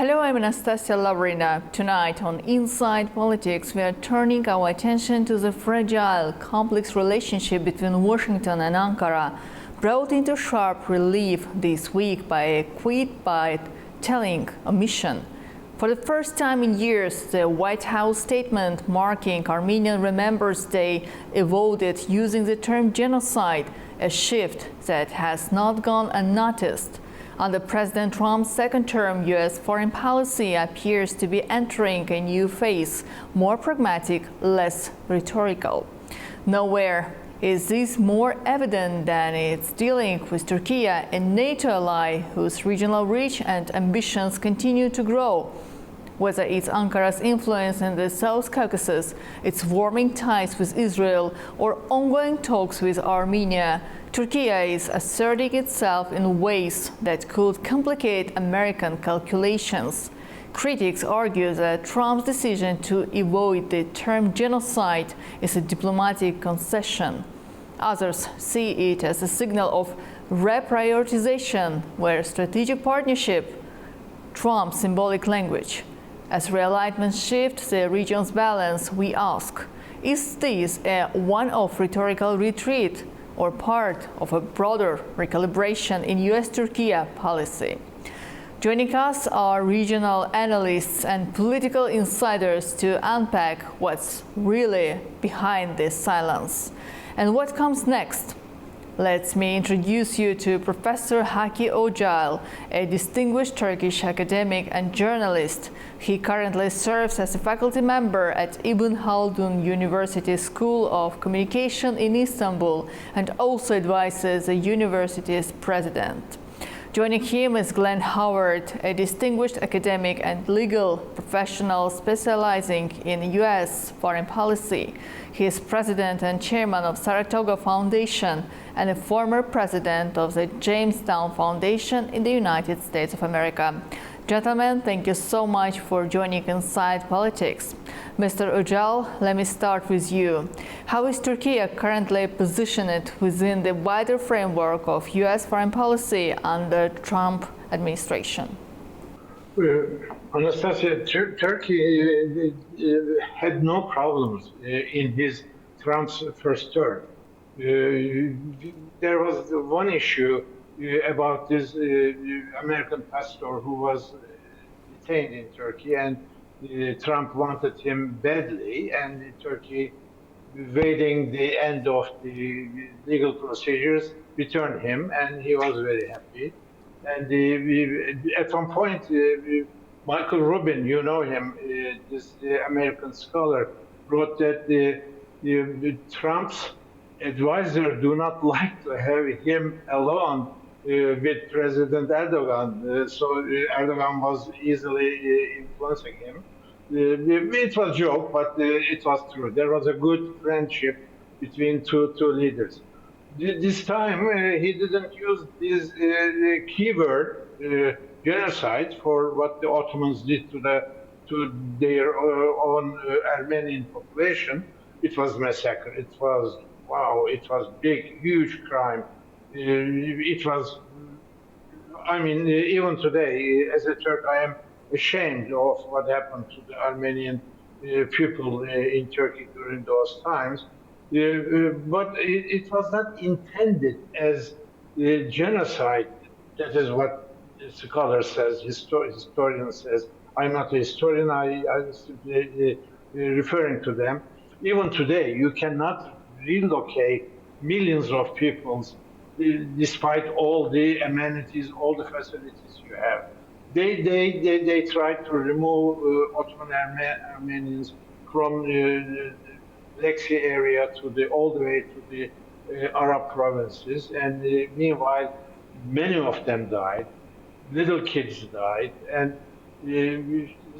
Hello, I'm Anastasia Lavrina. Tonight on Inside Politics, we are turning our attention to the fragile, complex relationship between Washington and Ankara, brought into sharp relief this week by a quit-by-telling omission. For the first time in years, the White House statement marking Armenian Remembrance Day evolved using the term genocide, a shift that has not gone unnoticed. Under President Trump's second term, U.S. foreign policy appears to be entering a new phase, more pragmatic, less rhetorical. Nowhere is this more evident than its dealing with Turkey, a NATO ally whose regional reach and ambitions continue to grow. Whether it's Ankara's influence in the South Caucasus, its warming ties with Israel, or ongoing talks with Armenia, Turkey is asserting itself in ways that could complicate American calculations. Critics argue that Trump's decision to avoid the term genocide is a diplomatic concession. Others see it as a signal of reprioritization, where strategic partnership trumps symbolic language. As realignment shifts the region's balance, we ask, is this a one-off rhetorical retreat or part of a broader recalibration in US-Türkiye policy? Joining us are regional analysts and political insiders to unpack what's really behind this silence. And what comes next? Let me introduce you to Professor Haki Öcal, a distinguished Turkish academic and journalist. He currently serves as a faculty member at Ibn Haldun University School of Communication in Istanbul and also advises the university's president. Joining him is Glenn Howard, a distinguished academic and legal professional specializing in U.S. foreign policy. He is president and chairman of Saratoga Foundation and a former president of the Jamestown Foundation in the United States of America. Gentlemen, thank you so much for joining Inside Politics. Mr. Öcal, let me start with you. How is Turkey currently positioned within the wider framework of U.S. foreign policy under Trump administration? Anastasia, Turkey had no problems in his Trump's first term. There was one issue about this American pastor who was detained in Turkey, and Trump wanted him badly, and Turkey, waiting the end of the legal procedures, returned him, and he was very happy. And at one point, Michael Rubin, you know him, this American scholar, wrote that Trump's advisors do not like to have him alone with President Erdogan. So Erdogan was easily influencing him. It was a joke, but it was true. There was a good friendship between two leaders. This time, he didn't use this keyword, genocide, for what the Ottomans did to their own Armenian population. It was massacre. It was, wow, it was big, huge crime. It was, I mean, even today, as a Turk, I am ashamed of what happened to the Armenian people in Turkey during those times. But it was not intended as genocide. That is what the scholar says, historian says. I'm not a historian, I'm simply referring to them. Even today, you cannot relocate millions of people despite all the amenities, all the facilities you have. They tried to remove Ottoman Armenians from the Black Sea area all the way to the Arab provinces, and meanwhile, many of them died. Little kids died, and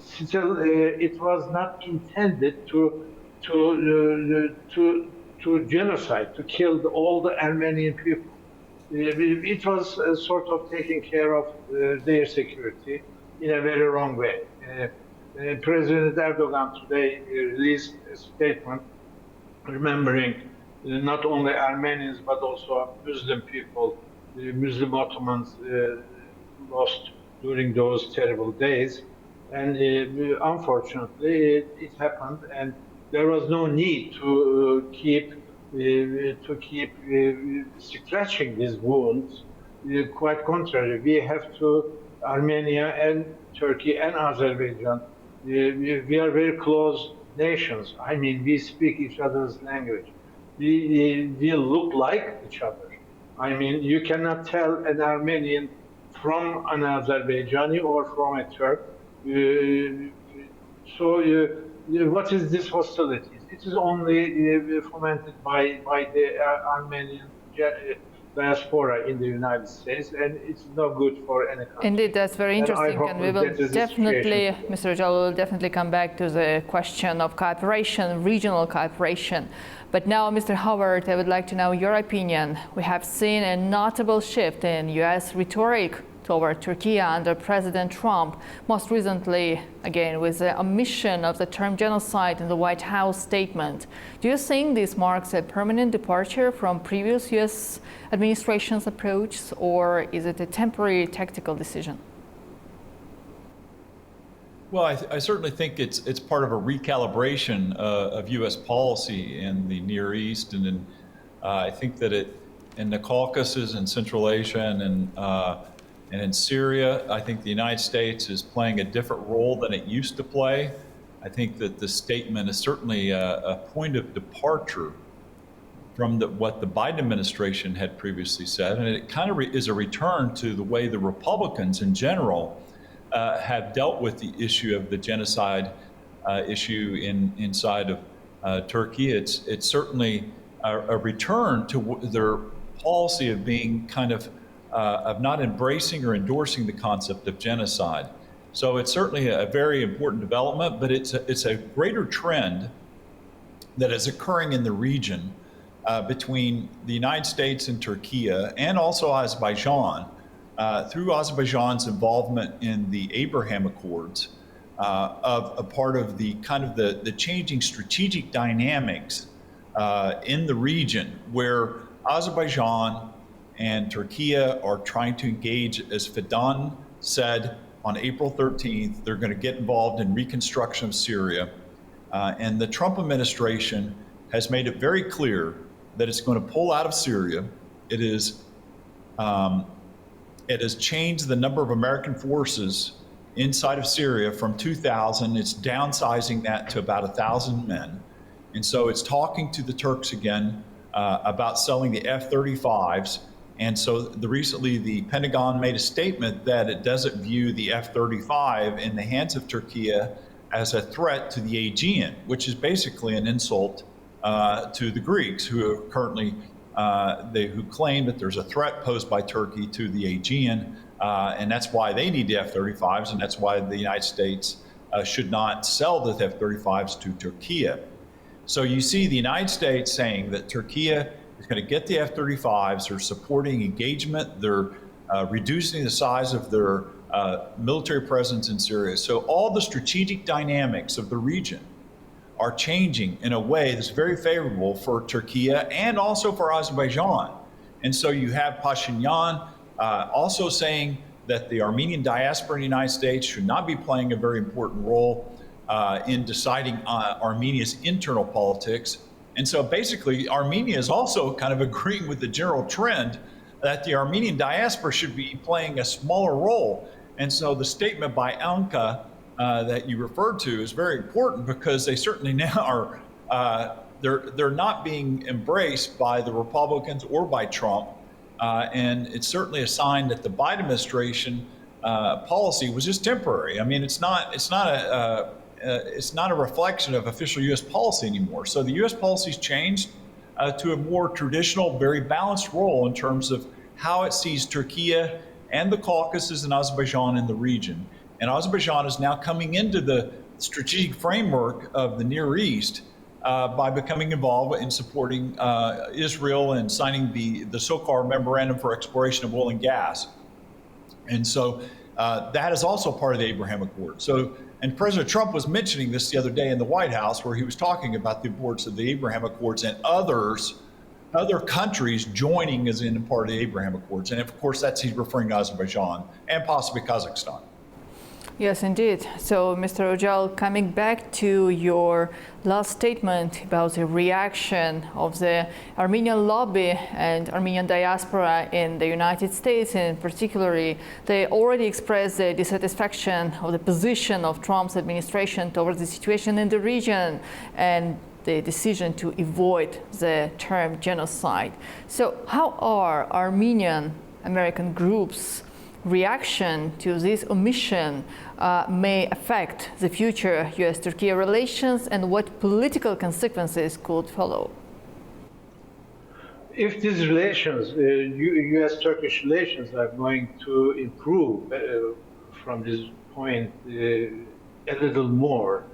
still, it was not intended to genocide, to kill all the Armenian people. It was sort of taking care of their security in a very wrong way. President Erdogan today released a statement remembering not only Armenians but also Muslim people, the Muslim Ottomans lost during those terrible days. And unfortunately, it happened, and there was no need to keep scratching these wounds. Quite contrary, we have to Armenia and Turkey and Azerbaijan. We are very close nations. I mean, we speak each other's language. We look like each other. I mean, you cannot tell an Armenian from an Azerbaijani or from a Turk. What is this hostility? It is only fomented by the Armenian diaspora in the United States, and it's no good for any country. Indeed, that's very interesting, and we will definitely, Mr. Recalil, will definitely come back to the question of cooperation, regional cooperation. But now, Mr. Howard, I would like to know your opinion. We have seen a notable shift in U.S. rhetoric toward Turkey under President Trump, most recently, again, with the omission of the term genocide in the White House statement. Do you think this marks a permanent departure from previous U.S. administration's approach, or is it a temporary tactical decision? Well, I certainly think it's part of a recalibration of U.S. policy in the Near East, and I think that in the Caucasus and Central Asia and in Syria, I think the United States is playing a different role than it used to play. I think that the statement is certainly a point of departure from what the Biden administration had previously said, and it kind of is a return to the way the Republicans in general have dealt with the issue of the genocide issue inside of Turkey. It's certainly a return to their policy of being kind of not embracing or endorsing the concept of genocide. So it's certainly a very important development, but it's a greater trend that is occurring in the region between the United States and Turkey, and also Azerbaijan, through Azerbaijan's involvement in the Abraham Accords, of a part of the kind of the changing strategic dynamics in the region, where Azerbaijan and Turkey are trying to engage, as Fidan said on April 13th, they're going to get involved in reconstruction of Syria. And the Trump administration has made it very clear that it's going to pull out of Syria. It has changed the number of American forces inside of Syria from 2,000. It's downsizing that to about 1,000 men. And so it's talking to the Turks again about selling the F-35s. And so recently the Pentagon made a statement that it doesn't view the F-35 in the hands of Turkey as a threat to the Aegean, which is basically an insult to the Greeks, who are currently who claim that there's a threat posed by Turkey to the Aegean, and that's why they need the F-35s, and that's why the United States should not sell the F-35s to Turkey. So you see the United States saying that Turkey is going to get the F-35s, they're supporting engagement, they're reducing the size of their military presence in Syria. So all the strategic dynamics of the region are changing in a way that's very favorable for Turkey and also for Azerbaijan. And so you have Pashinyan also saying that the Armenian diaspora in the United States should not be playing a very important role in deciding Armenia's internal politics. And so basically, Armenia is also kind of agreeing with the general trend that the Armenian diaspora should be playing a smaller role. And so the statement by Anka that you referred to is very important, because they certainly now are, they're not being embraced by the Republicans or by Trump. And it's certainly a sign that the Biden administration policy was just temporary. I mean, it's not a reflection of official U.S. policy anymore. So the U.S. policy's changed to a more traditional, very balanced role in terms of how it sees Turkey and the Caucasus and Azerbaijan in the region. And Azerbaijan is now coming into the strategic framework of the Near East by becoming involved in supporting Israel and signing the SOCAR Memorandum for Exploration of Oil and Gas. And so that is also part of the Abraham Accord. So, and President Trump was mentioning this the other day in the White House, where he was talking about the importance of the Abraham Accords and other countries joining as in part of the Abraham Accords. And of course, he's referring to Azerbaijan and possibly Kazakhstan. Yes, indeed. So, Mr. Ojal, coming back to your last statement about the reaction of the Armenian lobby and Armenian diaspora in the United States, and particularly, they already expressed the dissatisfaction of the position of Trump's administration towards the situation in the region and the decision to avoid the term genocide. So, how are Armenian American groups' reaction to this omission may affect the future US-Türkiye relations, and what political consequences could follow? If these relations, US-Turkish relations, are going to improve from this point a little more,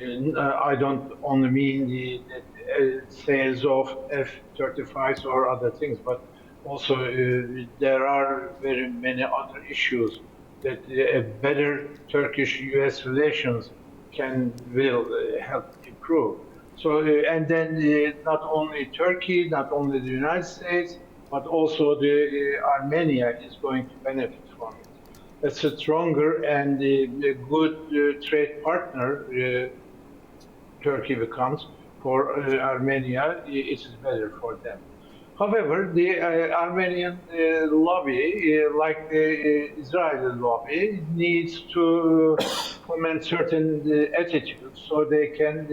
I don't only mean the sales of F-35s or other things, but also, there are very many other issues that better Turkish-US relations will help improve. So, and then not only Turkey, not only the United States, but also Armenia is going to benefit from it. It's a stronger and a good trade partner Turkey becomes for Armenia. It is better for them. However, the Armenian lobby, like the Israeli lobby, needs to implement certain attitudes so they can,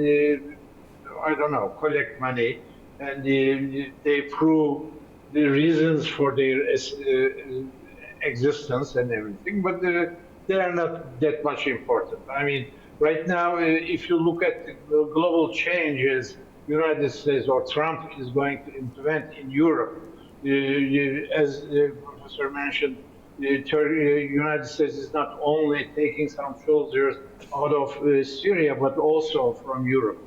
I don't know, collect money and they prove the reasons for their existence and everything, but they are not that much important. I mean, right now, if you look at the global changes United States or Trump is going to implement in Europe, as the professor mentioned, the United States is not only taking some soldiers out of Syria, but also from Europe.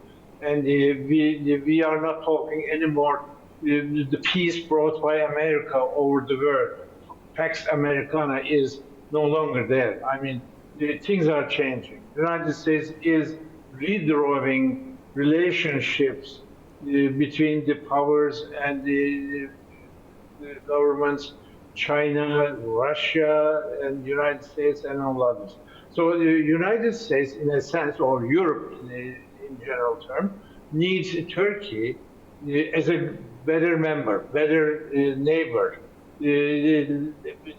And we are not talking anymore the peace brought by America over the world. Pax Americana is no longer there. I mean, things are changing. The United States is redrawing relationships between the powers and the governments, China, Russia, and the United States, and all others. So the United States, in a sense, or Europe in general term, needs Turkey as a better member, better neighbor,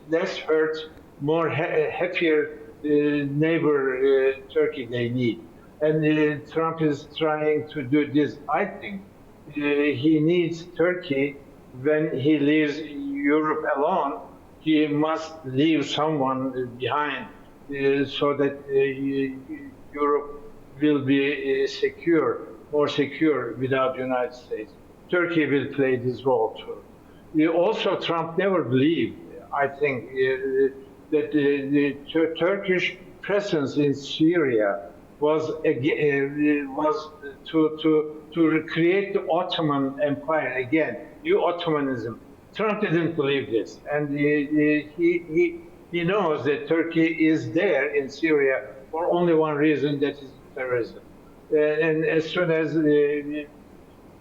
less hurt, more happier neighbor Turkey they need. And Trump is trying to do this. I think he needs Turkey. When he leaves Europe alone, he must leave someone behind so that Europe will be more secure without the United States. Turkey will play this role too. Also, Trump never believed, I think, that the Turkish presence in Syria was to create the Ottoman Empire again, new Ottomanism. Trump didn't believe this, and he knows that Turkey is there in Syria for only one reason, that is terrorism. And as soon as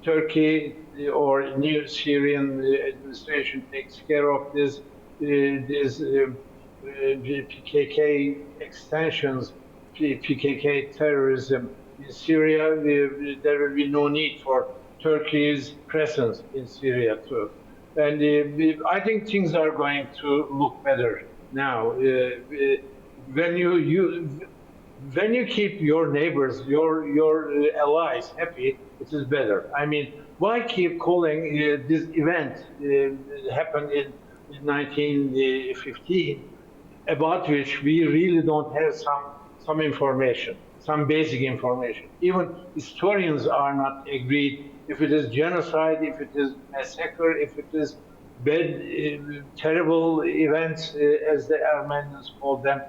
Turkey or new Syrian administration takes care of this PKK extensions, PKK terrorism in Syria, there will be no need for Turkey's presence in Syria too. And I think things are going to look better now. When you keep your neighbors, your allies happy, it is better. I mean, why keep calling this event happened in 1915, about which we really don't have some information, some basic information. Even historians are not agreed if it is genocide, if it is massacre, if it is bad, terrible events, as the Armenians call them.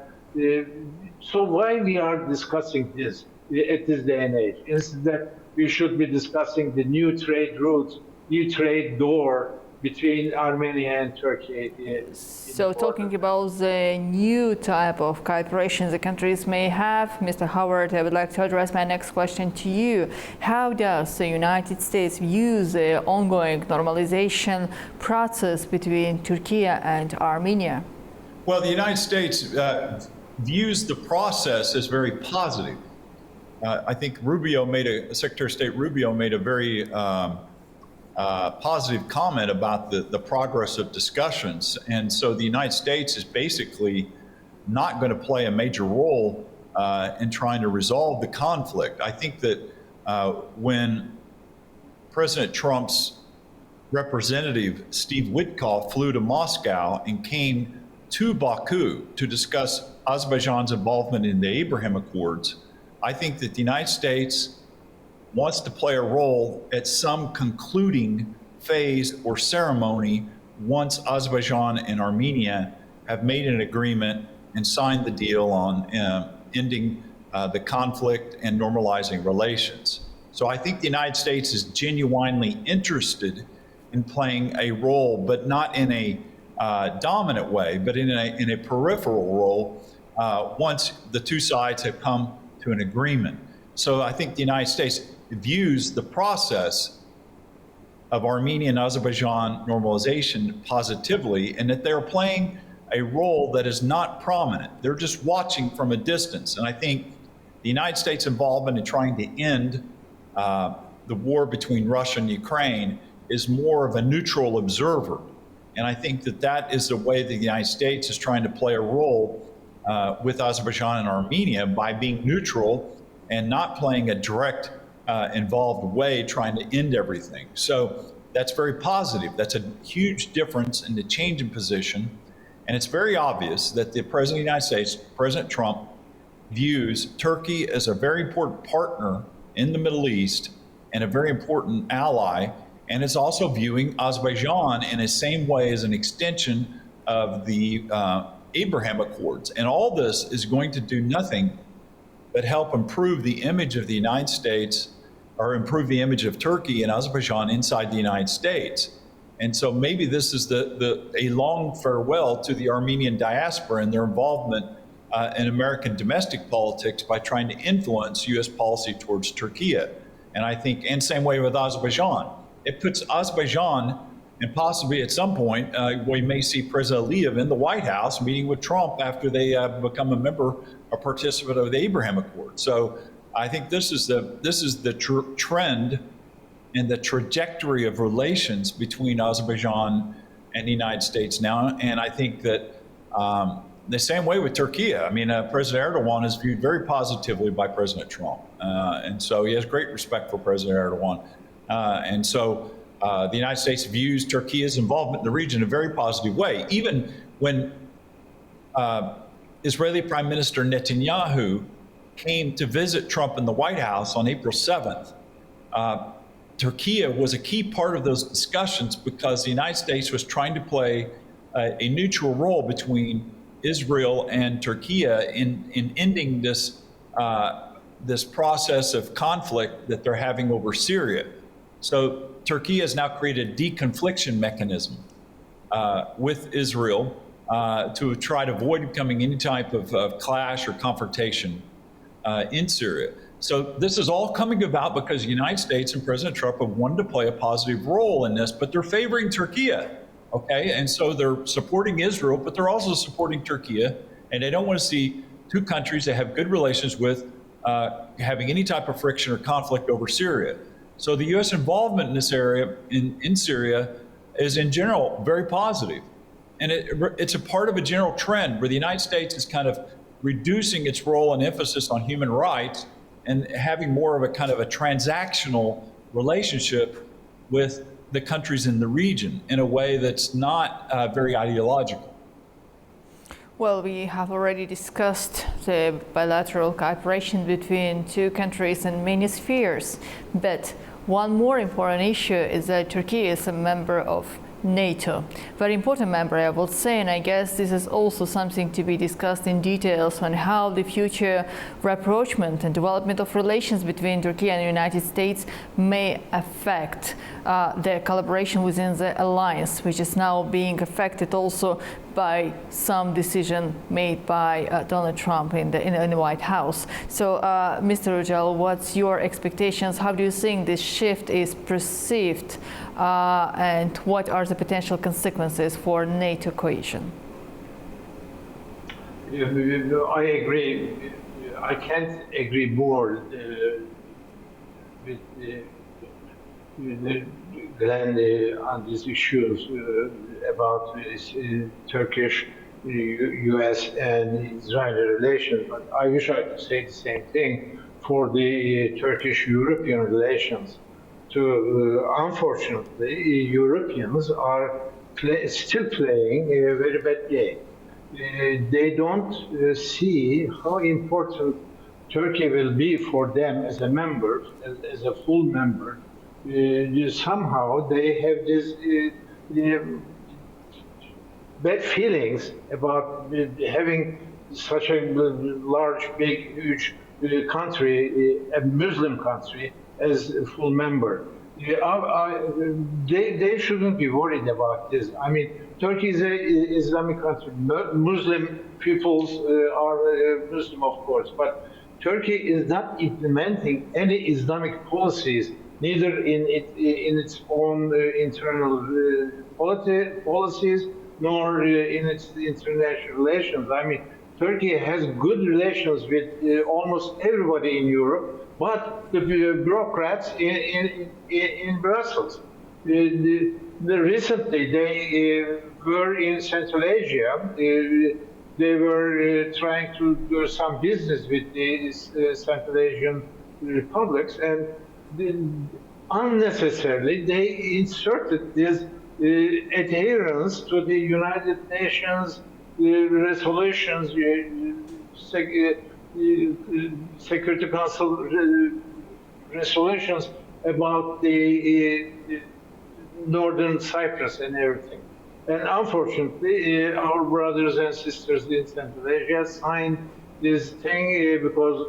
So why we are discussing this at this day and age? Instead, we should be discussing the new trade routes, new trade door between Armenia and Turkey. So talking about the new type of cooperation the countries may have, Mr. Howard, I would like to address my next question to you. How does the United States view the ongoing normalization process between Turkey and Armenia? Well, the United States views the process as very positive. I think Secretary of State Rubio made a very positive comment about the progress of discussions. And so the United States is basically not going to play a major role in trying to resolve the conflict. I think that when President Trump's representative, Steve Witkoff, flew to Moscow and came to Baku to discuss Azerbaijan's involvement in the Abraham Accords, I think that the United States wants to play a role at some concluding phase or ceremony once Azerbaijan and Armenia have made an agreement and signed the deal on ending the conflict and normalizing relations. So I think the United States is genuinely interested in playing a role, but not in a dominant way, but in a peripheral role once the two sides have come to an agreement. So I think the United States views the process of Armenian and Azerbaijan normalization positively, and that they're playing a role that is not prominent. They're just watching from a distance. And I think the United States' involvement in trying to end the war between Russia and Ukraine is more of a neutral observer. And I think that that is the way that the United States is trying to play a role with Azerbaijan and Armenia, by being neutral and not playing a direct involved way trying to end everything. So that's very positive. That's a huge difference in the change in position. And it's very obvious that the President of the United States, President Trump, views Turkey as a very important partner in the Middle East and a very important ally, and is also viewing Azerbaijan in the same way as an extension of the Abraham Accords. And all this is going to do nothing but help improve the image of the United States, or improve the image of Turkey and Azerbaijan inside the United States. And so maybe this is a long farewell to the Armenian diaspora and their involvement in American domestic politics by trying to influence U.S. policy towards Turkey. And I think, and same way with Azerbaijan. It puts Azerbaijan, and possibly at some point, we may see President Aliyev in the White House meeting with Trump after they become a member or participant of the Abraham Accord. So I think this is the trend and the trajectory of relations between Azerbaijan and the United States now. And I think that the same way with Turkey. I mean, President Erdogan is viewed very positively by President Trump. And so he has great respect for President Erdogan. And so the United States views Turkey's involvement in the region in a very positive way. Even when Israeli Prime Minister Netanyahu came to visit Trump in the White House on April 7th, Turkey was a key part of those discussions, because the United States was trying to play a neutral role between Israel and Turkey in ending this process of conflict that they're having over Syria. So Turkey has now created a deconfliction mechanism with Israel to try to avoid becoming any type of clash or confrontation in Syria. So this is all coming about because the United States and President Trump have wanted to play a positive role in this, but they're favoring Turkey, okay? And so they're supporting Israel, but they're also supporting Turkey, and they don't want to see two countries they have good relations with having any type of friction or conflict over Syria. So the U.S. involvement in this area, in Syria, is in general very positive. And it's a part of a general trend where the United States is kind of reducing its role and emphasis on human rights and having more of a kind of a transactional relationship with the countries in the region in a way that's not very ideological. Well, we have already discussed the bilateral cooperation between two countries in many spheres, but one more important issue is that Turkey is a member of NATO. Very important member, I would say, and I guess this is also something to be discussed in details on how the future rapprochement and development of relations between Turkey and the United States may affect the collaboration within the alliance, which is now being affected also by some decision made by Donald Trump in the White House. So, Mr. Rujal, what's your expectations? How do you think this shift is perceived, and what are the potential consequences for NATO cohesion? I agree. I can't agree more with Glenn on these issues about Turkish, US, and Israeli relations. But I wish I could say the same thing for the Turkish European relations. Unfortunately, Europeans are still playing a very bad game. They don't see how important Turkey will be for them as a member, as a full member. Somehow they have this bad feelings about having such a large, big, huge country, a Muslim country, as a full member. They shouldn't be worried about this. I mean, Turkey is an Islamic country. Muslim peoples are Muslim, of course, but Turkey is not implementing any Islamic policies, neither in its own internal policies, nor in its international relations. I mean, Turkey has good relations with almost everybody in Europe, but the bureaucrats in Brussels. Recently, they were in Central Asia. They were trying to do some business with the Central Asian republics, and unnecessarily they inserted this adherence to the United Nations resolutions, Security Council resolutions about the Northern Cyprus and everything. And unfortunately, our brothers and sisters in Central Asia signed this thing because,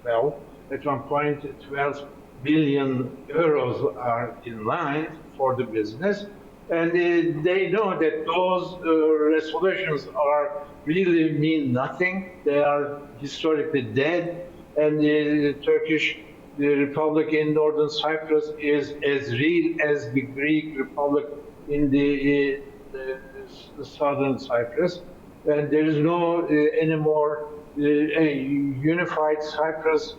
well, at one point, 12 billion euros are in line for the business. And they know that those resolutions are really mean nothing. They are historically dead. And the Turkish Republic in Northern Cyprus is as real as the Greek Republic in the Southern Cyprus. And there is no anymore a unified Cyprus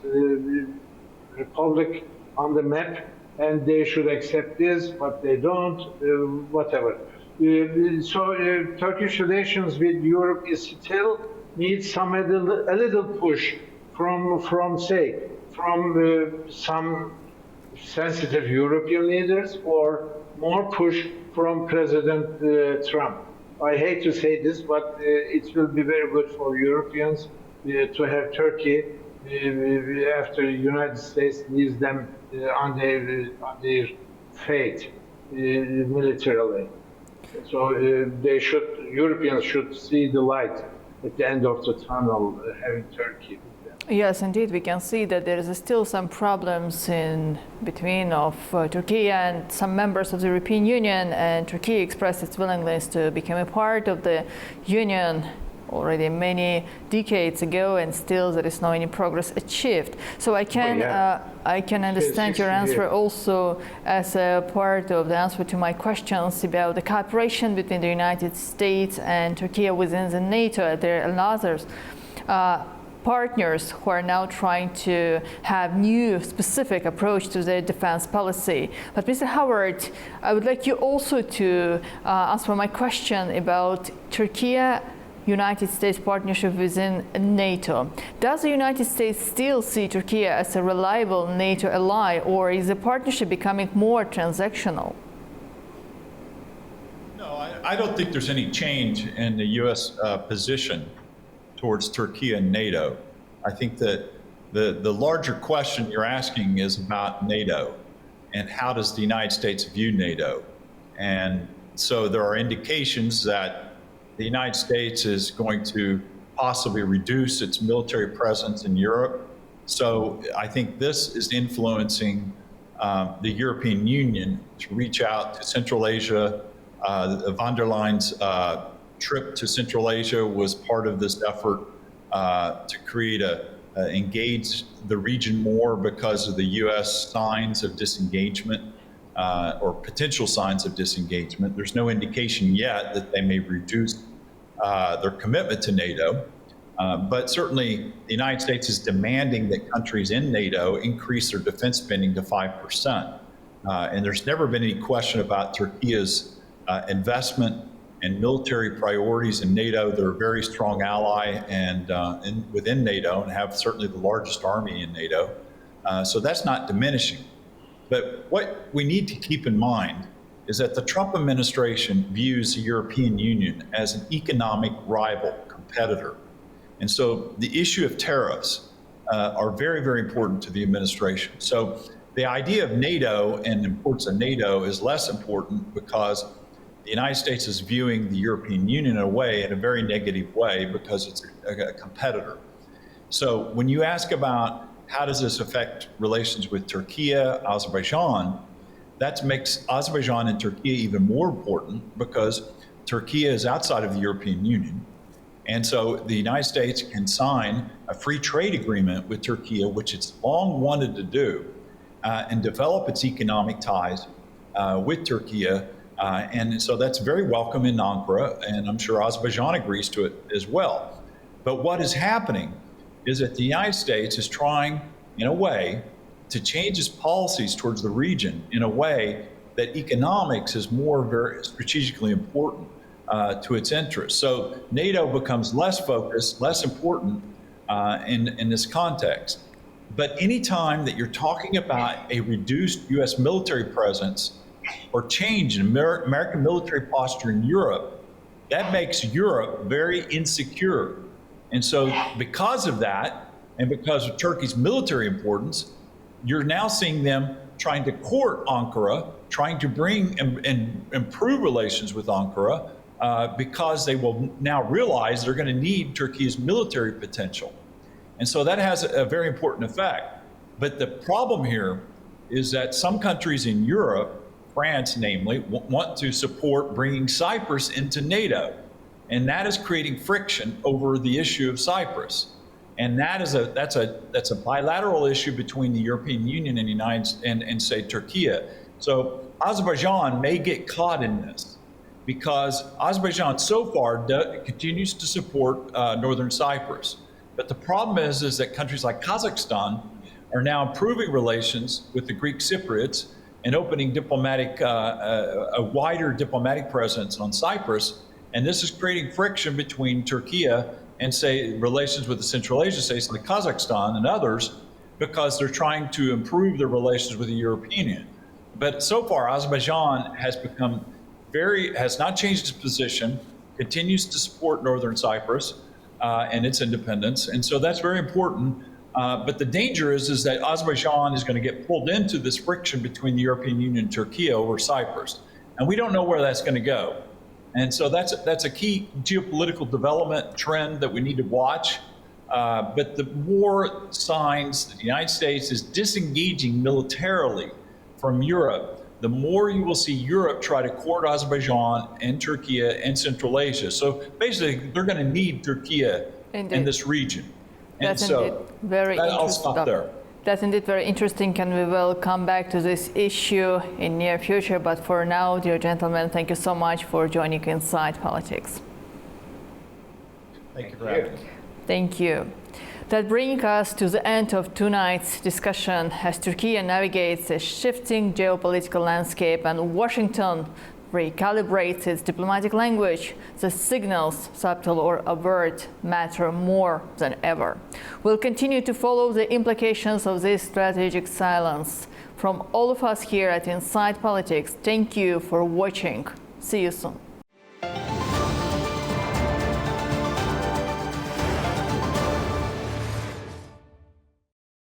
Republic on the map, and they should accept this, but they don't, whatever. Turkish relations with Europe is still needs a little push from some sensitive European leaders, or more push from President Trump. I hate to say this, but it will be very good for Europeans to have Turkey after the United States leaves them on their fate militarily. So Europeans should see the light at the end of the tunnel, having Turkey. Yes, indeed, we can see that there is still some problems in between of Turkey and some members of the European Union, and Turkey expressed its willingness to become a part of the Union already many decades ago, and still there is no any progress achieved. So I can understand your answer also as a part of the answer to my questions about the cooperation between the United States and Turkey within the NATO. There are others partners who are now trying to have new specific approach to their defense policy. But Mr. Howard, I would like you also to answer my question about Turkey United States partnership within NATO. Does the United States still see Turkey as a reliable NATO ally, or is the partnership becoming more transactional? No, I don't think there's any change in the U.S. position towards Turkey and NATO. I think that the larger question you're asking is about NATO and how does the United States view NATO. And so there are indications that the United States is going to possibly reduce its military presence in Europe. So I think this is influencing the European Union to reach out to Central Asia. Von der Leyen's trip to Central Asia was part of this effort to create engage the region more because of the U.S. signs of disengagement or potential signs of disengagement. There's no indication yet that they may reduce their commitment to NATO. But certainly, the United States is demanding that countries in NATO increase their defense spending to 5%. And there's never been any question about Turkey's investment and military priorities in NATO. They're a very strong ally and within NATO and have certainly the largest army in NATO. So that's not diminishing. But what we need to keep in mind is that the Trump administration views the European Union as an economic rival competitor. And so the issue of tariffs are very, very important to the administration. So the idea of NATO and the importance of NATO is less important because the United States is viewing the European Union in a way, in a very negative way, because it's a competitor. So when you ask about how does this affect relations with Turkey, Azerbaijan, that makes Azerbaijan and Turkey even more important because Turkey is outside of the European Union. And so the United States can sign a free trade agreement with Turkey, which it's long wanted to do, and develop its economic ties with Turkey. And so that's very welcome in Ankara, and I'm sure Azerbaijan agrees to it as well. But what is happening is that the United States is trying, in a way, to change its policies towards the region in a way that economics is more very strategically important to its interests. So NATO becomes less focused, less important in this context. But anytime that you're talking about a reduced U.S. military presence or change in American military posture in Europe, that makes Europe very insecure. And so because of that, and because of Turkey's military importance, you're now seeing them trying to court Ankara, trying to bring and improve relations with Ankara, because they will now realize they're going to need Turkey's military potential. And so that has a very important effect. But the problem here is that some countries in Europe, France namely, want to support bringing Cyprus into NATO. And that is creating friction over the issue of Cyprus. And that's a bilateral issue between the European Union and say Turkey. So Azerbaijan may get caught in this because Azerbaijan so far continues to support Northern Cyprus. But the problem is that countries like Kazakhstan are now improving relations with the Greek Cypriots and opening a wider diplomatic presence on Cyprus. And this is creating friction between Turkey and, say, relations with the Central Asia states like Kazakhstan and others, because they're trying to improve their relations with the European Union. But so far, Azerbaijan has not changed its position, continues to support Northern Cyprus and its independence. And so that's very important. But the danger is that Azerbaijan is going to get pulled into this friction between the European Union and Turkey over Cyprus. And we don't know where that's going to go. And so that's a key geopolitical development trend that we need to watch. But the more signs that the United States is disengaging militarily from Europe, the more you will see Europe try to court Azerbaijan and Turkey and Central Asia. So basically, they're going to need Turkey in this region. That's indeed very interesting. I'll stop there. That's indeed very interesting, and we will come back to this issue in near future. But for now, dear gentlemen, thank you so much for joining Inside Politics. Thank you for having me. Thank you. That brings us to the end of tonight's discussion as Turkey navigates a shifting geopolitical landscape and Washington recalibrates its diplomatic language. The signals, subtle or overt, matter more than ever. We'll continue to follow the implications of this strategic silence. From all of us here at Inside Politics, thank you for watching. See you soon.